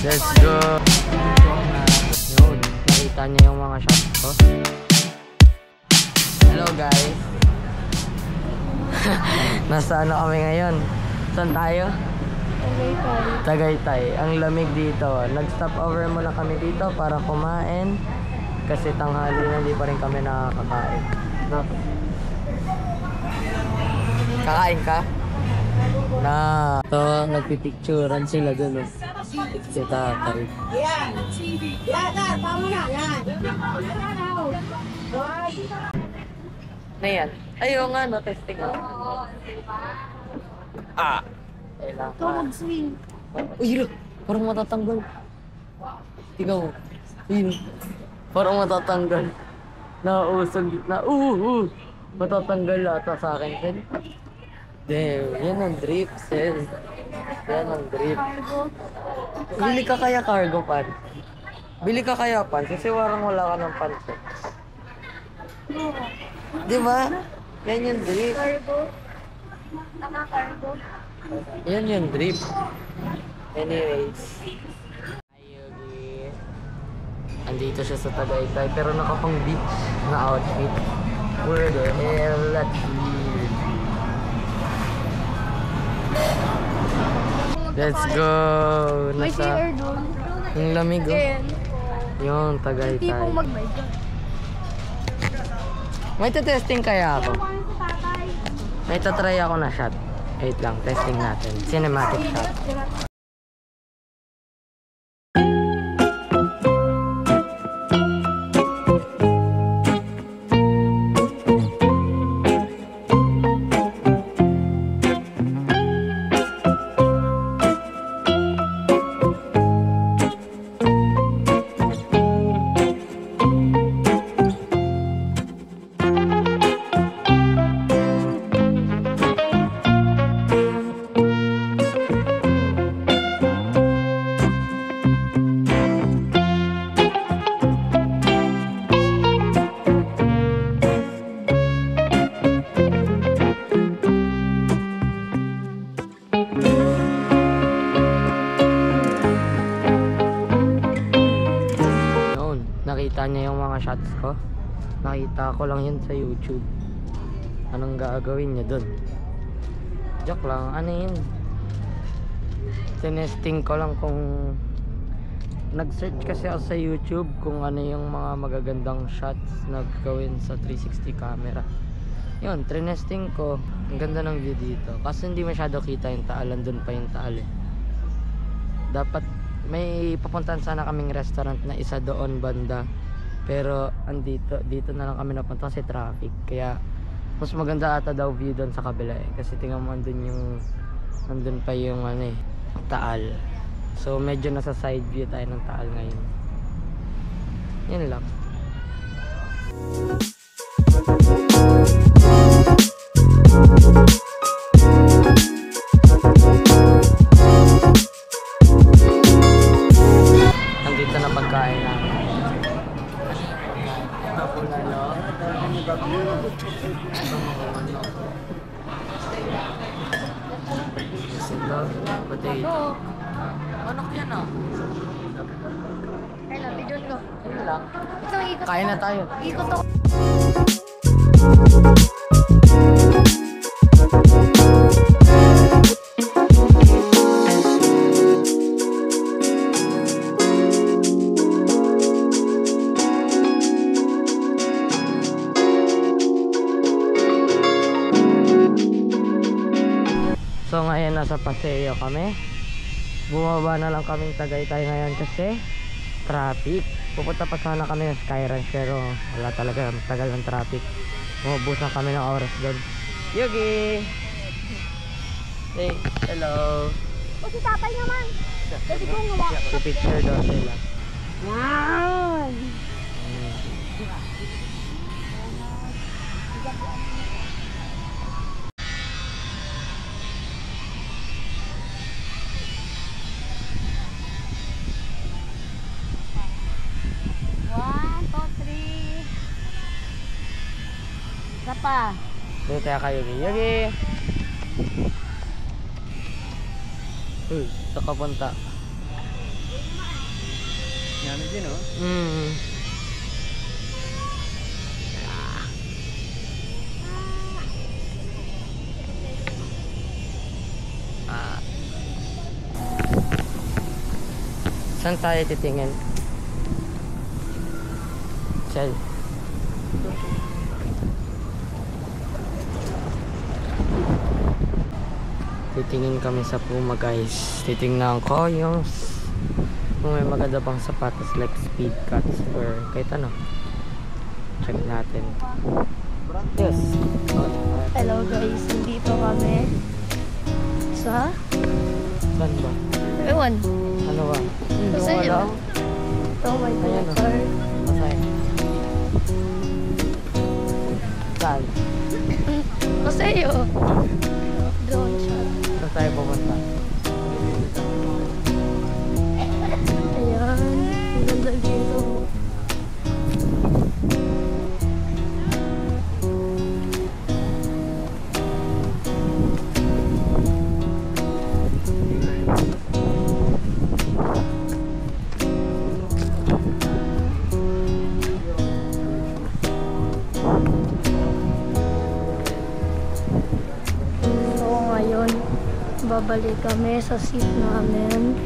Let's go! Yun, nakita niya yung mga shots ko. Hello guys! Nasa ano kami ngayon? Saan tayo? Tagaytay. Ang lamig dito. Nag-stop over muna kami dito para kumain. Kasi tanghali na hindi pa rin kami nakakakain. No? Kakain ka? Na. So, nagpipicturean sila dun. Si tatay. Yan! Yan! Tama na! Yan! Na yan. Ayaw nga no, testing mo. Ah! Ito mag-swing. Uy, parang matatanggal. Ikaw. Uy, parang matatanggal. Nausog. Matatanggal ata sa akin, Sen. Damn, yan ang drip, Sen. Yan ang drip. Bili ka kaya cargo pan? Bili ka kaya pan? Kasi parang wala ka ng pants. Di ba? Yan yung drip. Cargo. Tama, cargo. Yan yung drip. Anyways. Ayugi. Andito siya sa Tagaytay pero nakapang beach na outfit. Where the hell let's leave. Let's go. May CR doon. Yung lamig oh. Yung Tagaytay. Tipong my God. May testing kaya ako. May tatry ako na shot. Wait lang, testing natin. Cinematic shot. Nakita niya yung mga shots ko. Nakita ko lang yun sa YouTube. Anong gagawin niya dun? Joke lang. Ano yun? Tinesting ko lang kung nag-search kasi ako sa YouTube kung ano yung mga magagandang shots na gawin sa 360 camera. Yun, tinesting ko. Ang ganda ng view dito. Kasi hindi masyado kita yung taal. Andun pa yung taal eh. Dapat may papuntahan sana kaming restaurant na isa doon banda, pero dito na lang kami napunta kasi traffic. Kaya mas maganda ata daw view doon sa kabila eh, kasi tingnan mo andun pa yung ano eh, taal. So medyo nasa side view tayo ng taal ngayon. Yun lang. Dito na pagkain namin. Ito po na no. Ito, potato. Manok yan ah. Kaya lang, bidyon ko. Yun lang. Ito, ikot. Kain na tayo. Ikot ako. So ngayon nasa Paseo kami. Bumaba na lang kaming Tagaytay ngayon kasi traffic. Pupunta pa sana kami ng Sky Ranch pero wala talaga, tagal ng traffic. Umubusan kami ng oras doon. Yugi! Hey, hello! O si tatay naman. Kasi kung wala. Si picture daw sila. Yan! Isa pa. Dito tayo kayo, Yugi. Uy, sa kapunta. Yan din, oh. Mm. Ah. Saan tayo titingin? Shell. Titingin kami sa Puma guys. Titingnan ko yung kung may maganda pang sapatos like speed cuts or kahit ano. Check natin. Yes. Hello guys, nandito kami sa Saan ba? ewan. Ano ba? Kasi Wala. yun. Ito may Ayan, oh. car. Masaya. Saan? Kasi yun. Drone shot. Saan tayo pupunta? Ayan. Ang ganda dito. So ngayon, babalik kami sa seat namin.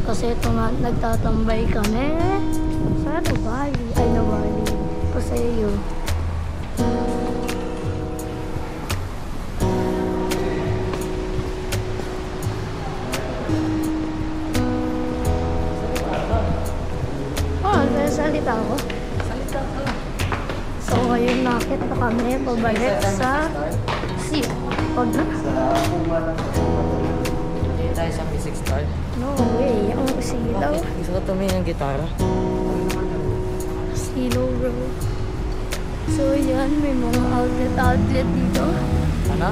Kasi ito nga, nagtatambay kami sa Nubali. Ay, Nubali. Paseo. Oh, salita ako. Salita ka lang. So ngayon nakit na kami pabalik sa seat. Pag Hindi tayo sa music stall. no way, ang silaw. Gusto ko tumingin ng gitara. Silaw bro. So yan, may mga outlet dito. Ano?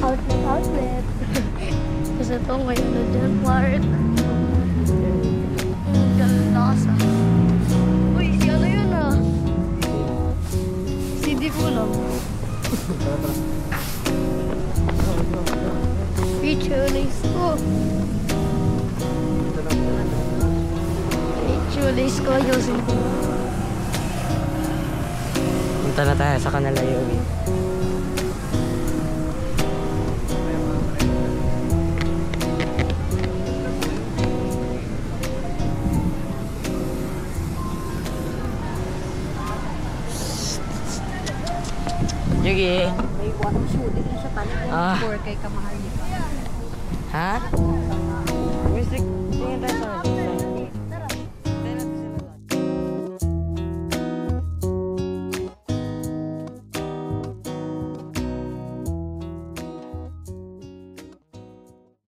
Outlet. Kasi ito may ano dyan, park. Ang ganda sa. Uy, si ano yun ah? Si Dipuno. Picture lace ko. Picture lace ko, ayusin ko. Punta na tayo sa kanila yung Yugi. May water shooting siya tayo. Ah. 4K kamahal niya. Ha?